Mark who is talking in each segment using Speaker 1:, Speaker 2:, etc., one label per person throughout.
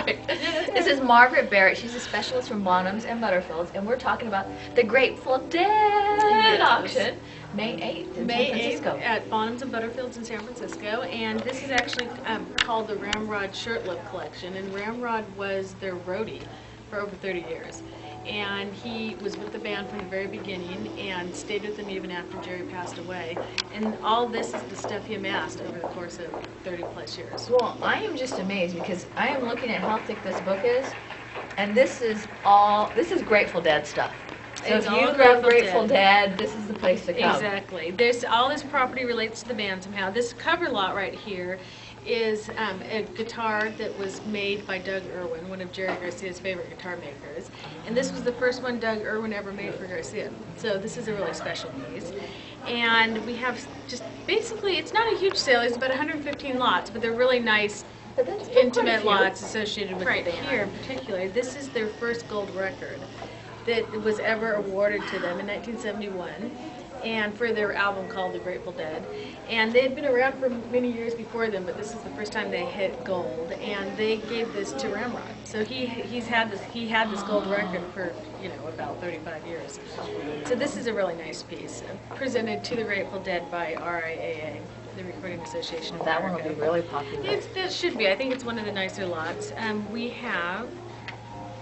Speaker 1: sorry. This is Margaret Barrett. She's a specialist from Bonhams and Butterfields, and we're talking about the Grateful Dead auction, May 8th in San Francisco.
Speaker 2: At Bonhams and Butterfields in San Francisco, and this is actually called the Ramrod Shirtlip Collection, and Ramrod was their roadie for over 30 years. And he was with the band from the very beginning and stayed with them even after Jerry passed away. And all this is the stuff he amassed over the course of 30 plus years.
Speaker 1: Well, I am just amazed because I am looking at how thick this book is, and this is Grateful Dead stuff. So
Speaker 2: It's
Speaker 1: if
Speaker 2: all
Speaker 1: you love
Speaker 2: Grateful
Speaker 1: Grateful Dead, this is the place to come.
Speaker 2: Exactly. All this property relates to the band somehow. This cover lot right here is a guitar that was made by Doug Irwin, one of Jerry Garcia's favorite guitar makers. And this was the first one Doug Irwin ever made for Garcia. So this is a really special piece. And we have just basically, it's not a huge sale, it's about 115 lots, but they're really nice, intimate lots associated with the band. Right here in particular, this is their first gold record that was ever awarded to them in 1971. And for their album called The Grateful Dead. And they had been around for many years before them, but this is the first time they hit gold. And they gave this to Ramrod. So he had this gold record for, about 35 years. So this is a really nice piece, presented to the Grateful Dead by RIAA, the Recording Association of
Speaker 1: That
Speaker 2: America.
Speaker 1: one will be really popular.
Speaker 2: That should be. I think it's one of the nicer lots. We have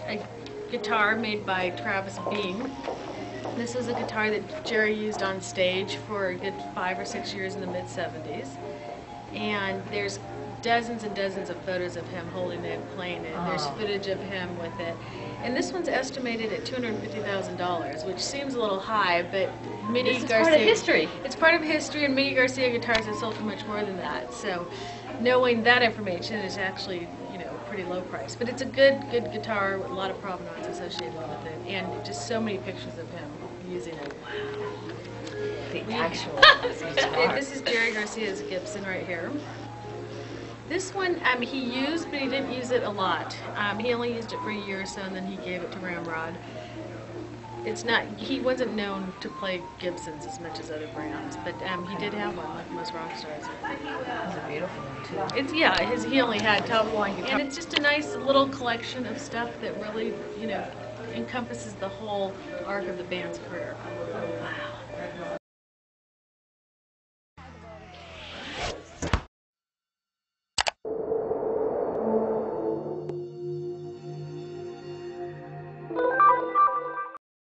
Speaker 2: a guitar made by Travis Beam. This was a guitar that Jerry used on stage for a good 5 or 6 years in the mid-70s. And there's dozens and dozens of photos of him holding it, playing it. There's footage of him with it. And this one's estimated at $250,000, which seems a little high, but Minnie Garcia...
Speaker 1: It's part of history.
Speaker 2: It's part of history, and Minnie Garcia guitars have sold for much more than that. So knowing that information is actually, pretty low price. But it's a good guitar with a lot of provenance associated with it, and just so many pictures of him using it.
Speaker 1: The actual guitar.
Speaker 2: This is Jerry Garcia's Gibson right here. This one he used, but he didn't use it a lot. He only used it for a year or so, and then he gave it to Ramrod. He wasn't known to play Gibsons as much as other brands, but he did have one, like most rock stars.
Speaker 1: It's a beautiful one, too.
Speaker 2: He only had top line guitar. And it's just a nice little collection of stuff that really, encompasses the whole arc of the band's career.